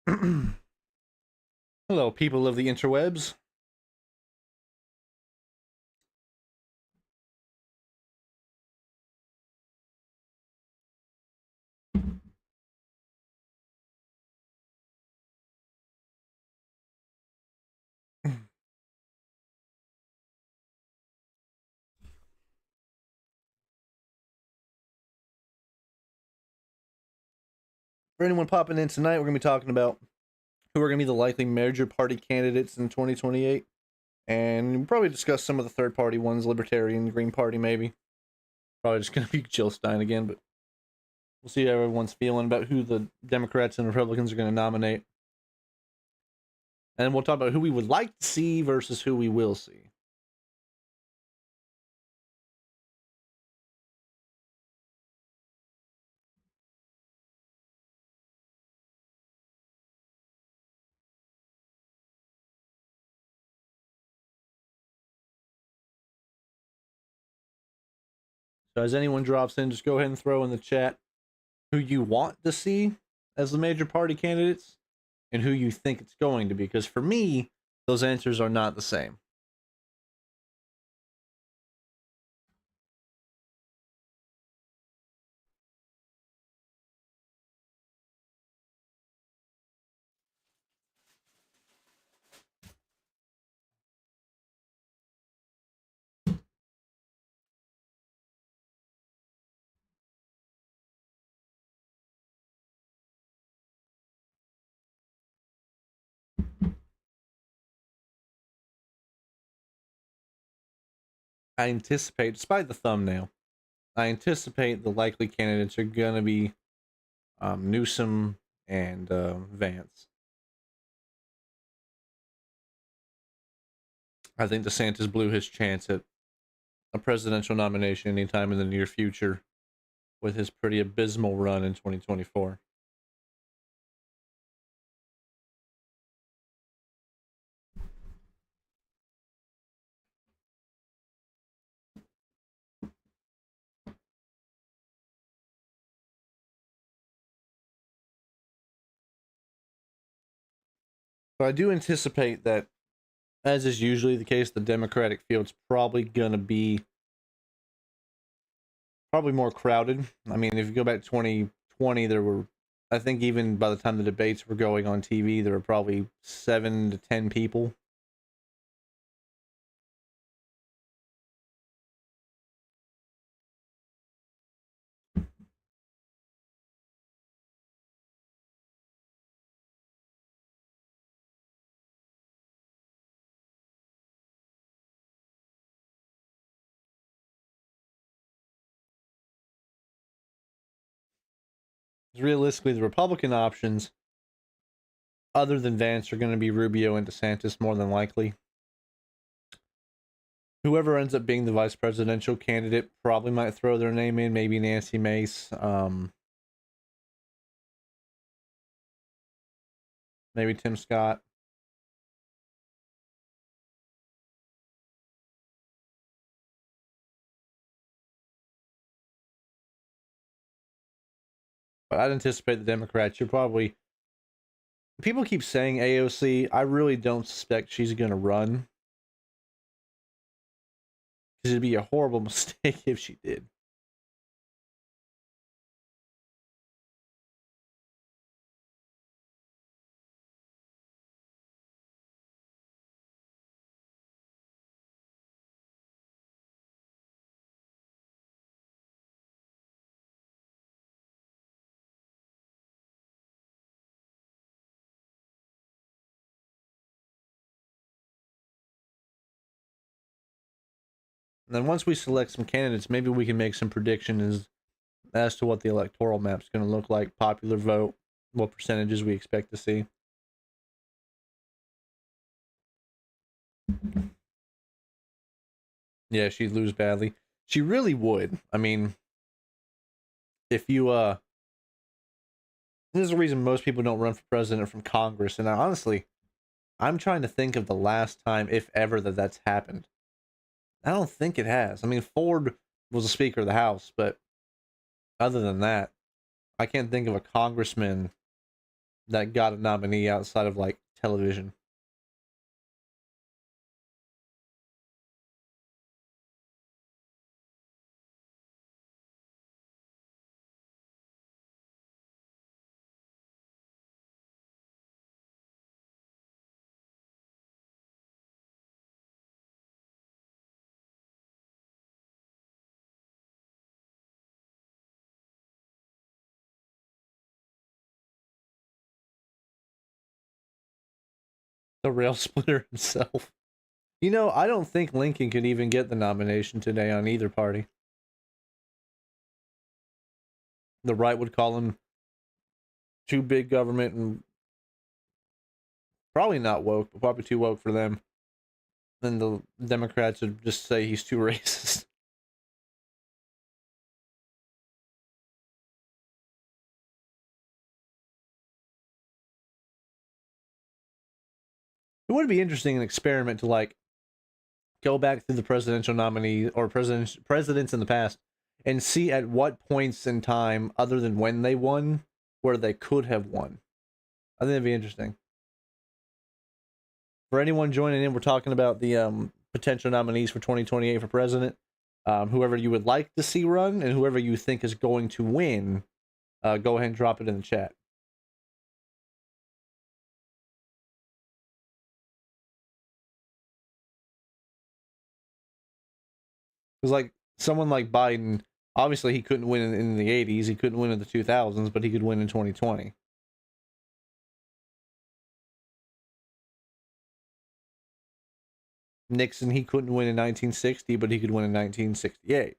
Hello, people of the interwebs. For anyone popping in tonight, we're going to be talking about who are going to be the likely major party candidates in 2028. And we'll probably discuss some of the third party ones, Libertarian, Green Party, maybe. Probably just going to be Jill Stein again, but we'll see how everyone's feeling about who the Democrats and Republicans are going to nominate. And we'll talk about who we would like to see versus who we will see. So as anyone drops in, just go ahead and throw in the chat who you want to see as the major party candidates and who you think it's going to be. Because for me, those answers are not the same. I anticipate, despite the thumbnail, I anticipate the likely candidates are going to be Newsom and Vance. I think DeSantis blew his chance at a presidential nomination anytime in the near future with his pretty abysmal run in 2024. So I do anticipate that, as is usually the case, the Democratic field's probably going to be probably more crowded. I mean, if you go back to 2020, there were, I think even by the time the debates were going on TV, there were probably 7 to 10 people. Realistically, the Republican options, other than Vance, are going to be Rubio and DeSantis more than likely. Whoever ends up being the vice presidential candidate probably might throw their name in, maybe Nancy Mace, maybe Tim Scott. But I'd anticipate the Democrats. You're probably, people keep saying AOC. I really don't suspect she's going to run because it'd be a horrible mistake if she did. And then once we select some candidates, maybe we can make some predictions as to what the electoral map's going to look like, popular vote, what percentages we expect to see. Yeah, she'd lose badly. She really would. I mean, if you this is the reason most people don't run for president from Congress. And honestly, I'm trying to think of the last time, if ever, that that's happened. I don't think it has. I mean, Ford was a Speaker of the House, but other than that, I can't think of a congressman that got a nominee outside of like television. The rail splitter himself. You know, I don't think Lincoln could even get the nomination today on either party. The right would call him too big government and probably not woke, but probably too woke for them. Then the Democrats would just say he's too racist. It would be interesting an experiment to like go back through the presidential nominee or presidents in the past and see at what points in time other than when they won where they could have won. I think it'd be interesting. For anyone joining in, we're talking about the potential nominees for 2028 for president. Whoever you would like to see run and whoever you think is going to win, go ahead and drop it in the chat. Because like someone like Biden, obviously he couldn't win in the 80s, he couldn't win in the 2000s, but he could win in 2020. Nixon, he couldn't win in 1960, but he could win in 1968.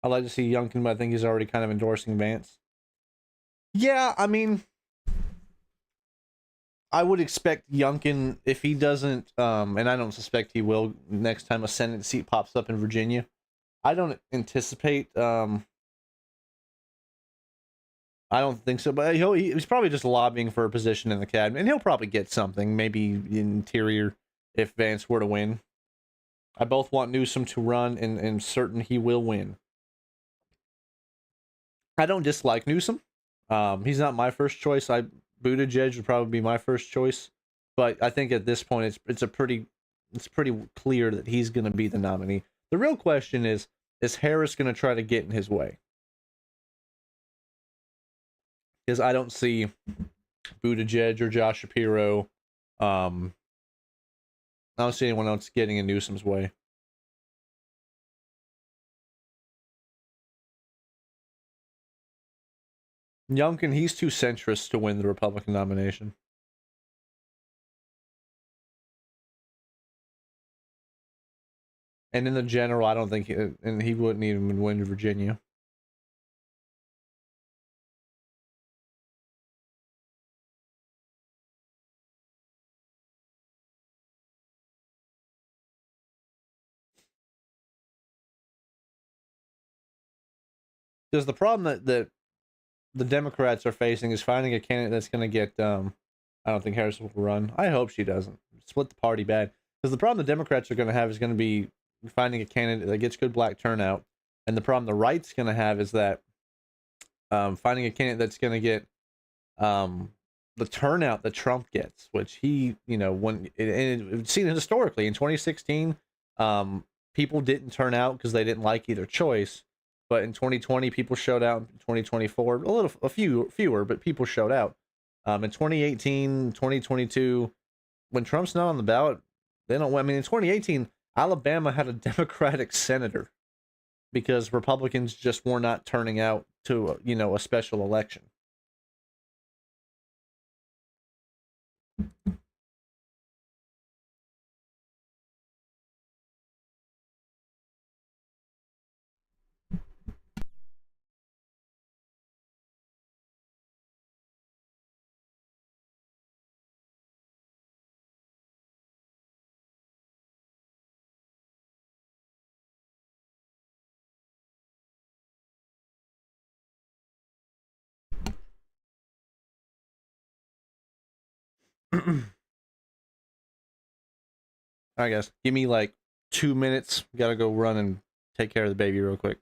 I'd like to see Youngkin, but I think he's already kind of endorsing Vance. Yeah, I mean, I would expect Youngkin, if he doesn't, and I don't suspect he will next time a Senate seat pops up in Virginia. I don't anticipate, I don't think so, but he's probably just lobbying for a position in the cabinet, and he'll probably get something, maybe interior, if Vance were to win. I both want Newsom to run, and certain he will win. I don't dislike Newsom. He's not my first choice. Buttigieg would probably be my first choice, but I think at this point it's pretty clear that he's going to be the nominee. The real question is Harris going to try to get in his way? Because I don't see Buttigieg or Josh Shapiro. I don't see anyone else getting in Newsom's way. Youngkin, he's too centrist to win the Republican nomination. And in the general, I don't think he wouldn't even win Virginia. Because the problem that the Democrats are facing is finding a candidate that's going to get. I don't think Harris will run. I hope she doesn't. Split the party bad. Because the problem the Democrats are going to have is going to be finding a candidate that gets good black turnout, and the problem the right's going to have is that finding a candidate that's going to get the turnout that Trump gets, which he, when it's seen historically in 2016, people didn't turn out because they didn't like either choice. But in 2020, people showed out. In 2024, a few fewer, but people showed out. In 2018, 2022, when Trump's not on the ballot, they don't. I mean, in 2018, Alabama had a Democratic senator because Republicans just were not turning out to, a special election. I guess. Give me like 2 minutes. Gotta go run and take care of the baby real quick.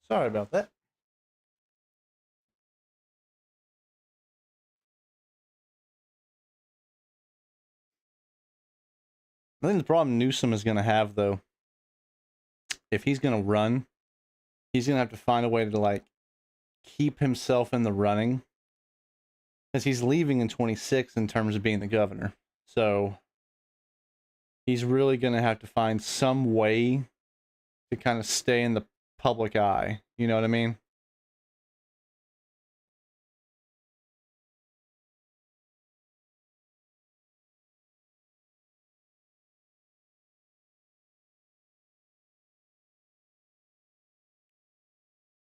Sorry about that. I think the problem Newsom is going to have, though, if he's going to run, he's going to have to find a way to, like, keep himself in the running. Because he's leaving in 26 in terms of being the governor. So he's really going to have to find some way to kind of stay in the public eye. You know what I mean?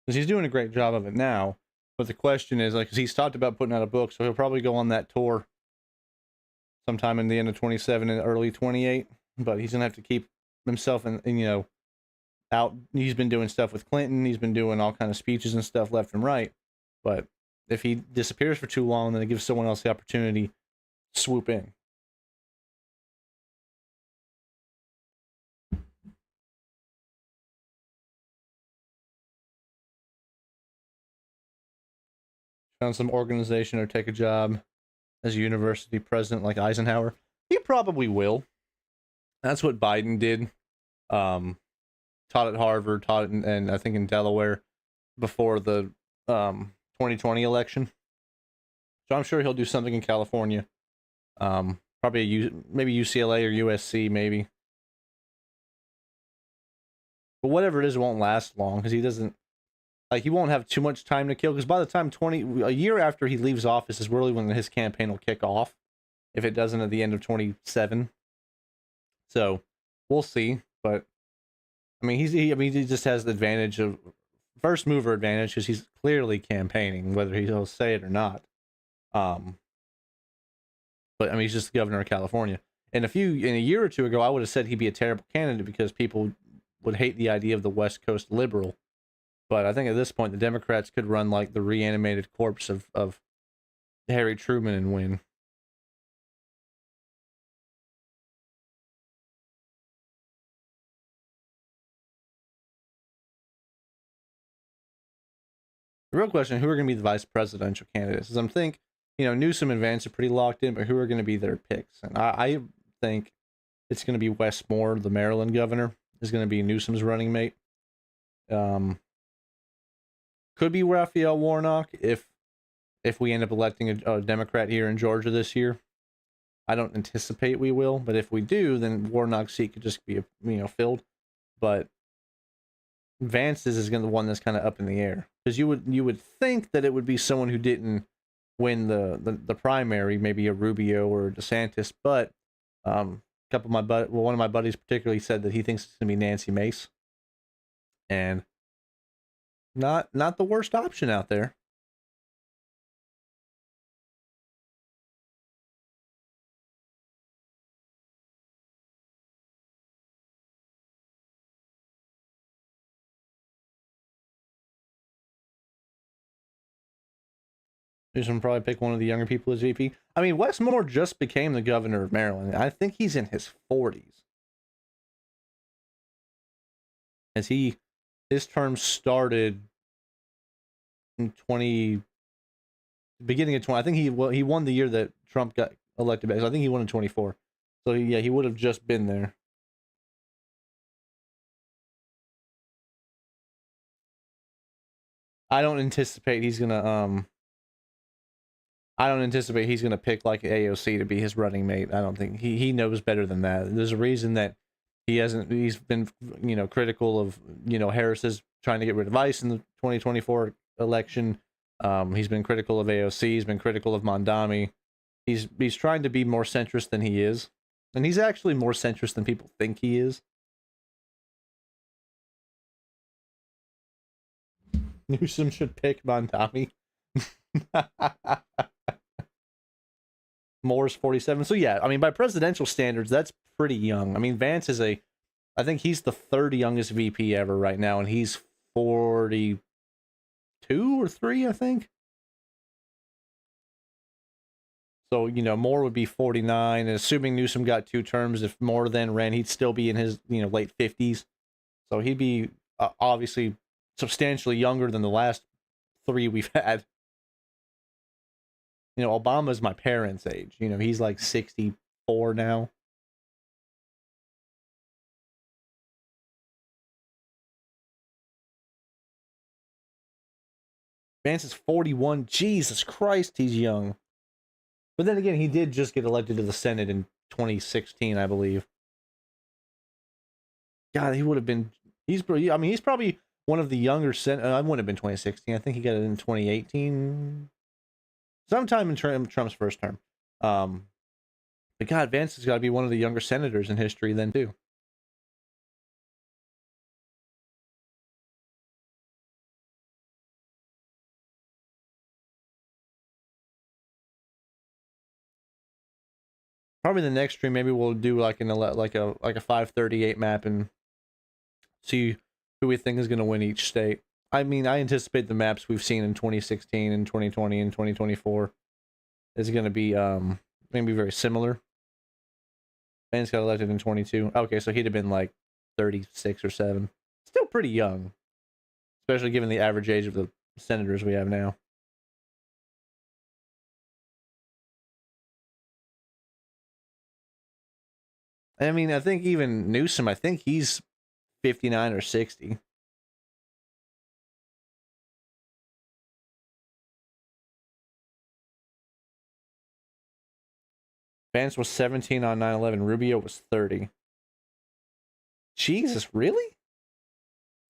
Because he's doing a great job of it now. But the question is, like, because he's talked about putting out a book, so he'll probably go on that tour sometime in the end of 27 and early 28. But he's going to have to keep himself in, you know, out. He's been doing stuff with Clinton. He's been doing all kind of speeches and stuff left and right. But if he disappears for too long, then it gives someone else the opportunity to swoop in. Found some organization or take a job as a university president like Eisenhower. He probably will. That's what Biden did. Taught at Harvard, taught it and I think in Delaware before the 2020 election. So I'm sure he'll do something in California. Probably maybe UCLA or USC maybe. But whatever it is, it won't last long because he doesn't. Like, he won't have too much time to kill, because by the time a year after he leaves office is really when his campaign will kick off, if it doesn't at the end of 27. So we'll see. But I mean, he just has the advantage of first mover advantage because he's clearly campaigning, whether he'll say it or not. But I mean, he's just the governor of California. And in a year or two ago, I would have said he'd be a terrible candidate because people would hate the idea of the West Coast liberal. But I think at this point, the Democrats could run like the reanimated corpse of Harry Truman and win. The real question: who are going to be the vice presidential candidates? Because I'm think, Newsom and Vance are pretty locked in, but who are going to be their picks? And I think it's going to be Wes Moore, the Maryland governor, is going to be Newsom's running mate. Could be Raphael Warnock if we end up electing a Democrat here in Georgia this year. I don't anticipate we will, but if we do, then Warnock's seat could just be filled. But Vance's is going to be the one that's kind of up in the air, because you would think that it would be someone who didn't win the primary, maybe a Rubio or a DeSantis, but one of my buddies particularly said that he thinks it's going to be Nancy Mace, and not the worst option out there. He's gonna probably pick one of the younger people as VP. I mean, Wes Moore just became the governor of Maryland. I think he's in his 40s. As his term started in beginning of 20. I think he won the year that Trump got elected back. So I think he won in 24. So yeah, he would have just been there. I don't anticipate he's gonna pick like AOC to be his running mate. I don't think he knows better than that. There's a reason that he's been critical of Harris's trying to get rid of ICE in the 2024 election. He's been critical of AOC. He's been critical of Mondami. He's trying to be more centrist than he is, and he's actually more centrist than people think he is. Newsom should pick Mondami. Moore's 47. So yeah, I mean, by presidential standards, that's pretty young. I mean, Vance is I think he's the third youngest VP ever right now, and he's 42 or 3, I think. So, Moore would be 49, and assuming Newsom got 2 terms, if Moore then ran, he'd still be in his, late 50s. So he'd be obviously substantially younger than the last 3 we've had. Obama's my parents' age. He's like 64 now. Vance is 41. Jesus Christ, he's young. But then again, he did just get elected to the Senate in 2016, I believe. God, he would have been. He's probably one of the younger I wouldn't have been 2016. I think he got it in 2018, sometime in Trump's first term. But God, Vance has got to be one of the younger senators in history then too. Probably the next stream, maybe we'll do like a 538 map and see who we think is going to win each state. I mean, I anticipate the maps we've seen in 2016 and 2020 and 2024 is going to be maybe very similar. Vance got elected in 22. Okay, so he'd have been like 36 or 7. Still pretty young, especially given the average age of the senators we have now. I mean, I think even Newsom, I think he's 59 or 60. Vance was 17 on 9/11. Rubio was 30. Jesus, really?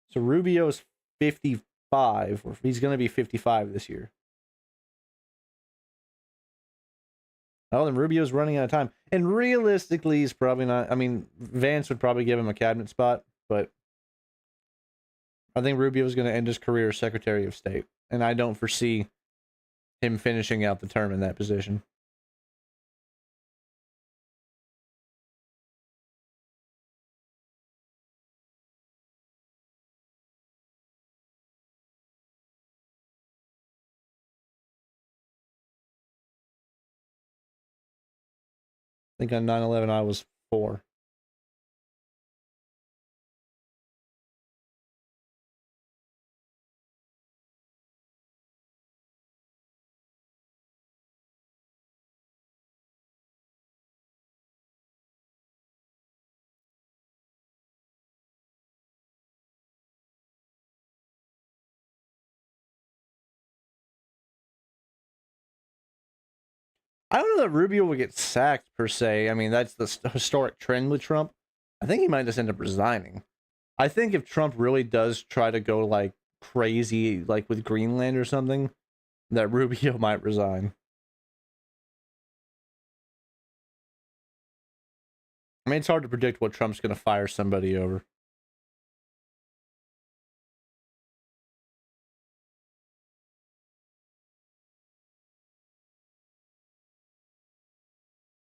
So Rubio's 55, or he's going to be 55 this year. Oh, then Rubio's running out of time. And realistically, he's probably not. I mean, Vance would probably give him a cabinet spot, but I think Rubio's going to end his career as Secretary of State. And I don't foresee him finishing out the term in that position. think on 9/11 I was 4. I don't know that Rubio will get sacked per se. I mean, that's the historic trend with Trump. I think he might just end up resigning. I think if Trump really does try to go like crazy, like with Greenland or something, that Rubio might resign. I mean, it's hard to predict what Trump's going to fire somebody over.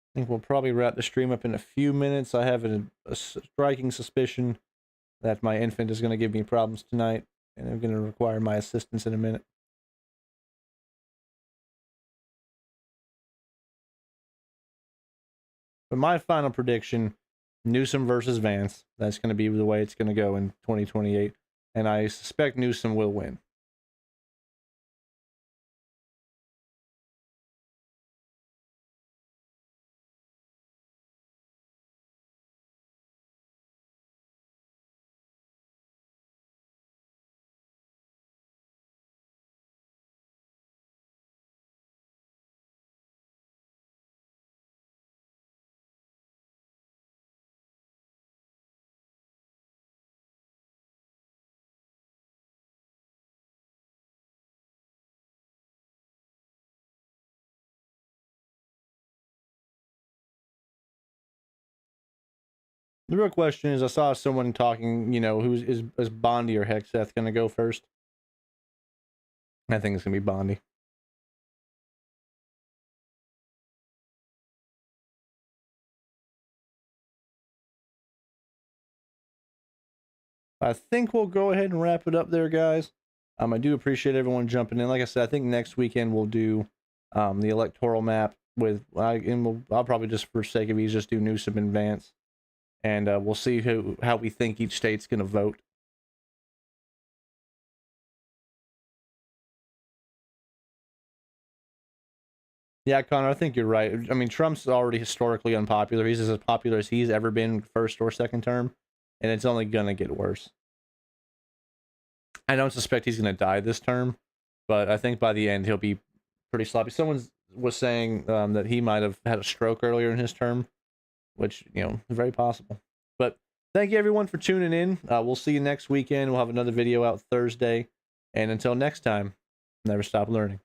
I think we'll probably wrap the stream up in a few minutes. I have a striking suspicion that my infant is going to give me problems tonight, and I'm going to require my assistance in a minute. But my final prediction, Newsom versus Vance. That's going to be the way it's going to go in 2028. And I suspect Newsom will win. The real question is, I saw someone talking, is Bondi or Hexeth going to go first? I think it's going to be Bondi. I think we'll go ahead and wrap it up there, guys. I do appreciate everyone jumping in. Like I said, I think next weekend we'll do the electoral map I'll probably just, for sake of ease, just do Newsom and Vance, and we'll see how we think each state's going to vote. Yeah, Connor, I think you're right. I mean, Trump's already historically unpopular. He's as popular as he's ever been first or second term, and it's only going to get worse. I don't suspect he's going to die this term, but I think by the end he'll be pretty sloppy. Someone was saying that he might have had a stroke earlier in his term, which, is very possible. But thank you, everyone, for tuning in. We'll see you next weekend. We'll have another video out Thursday. And until next time, never stop learning.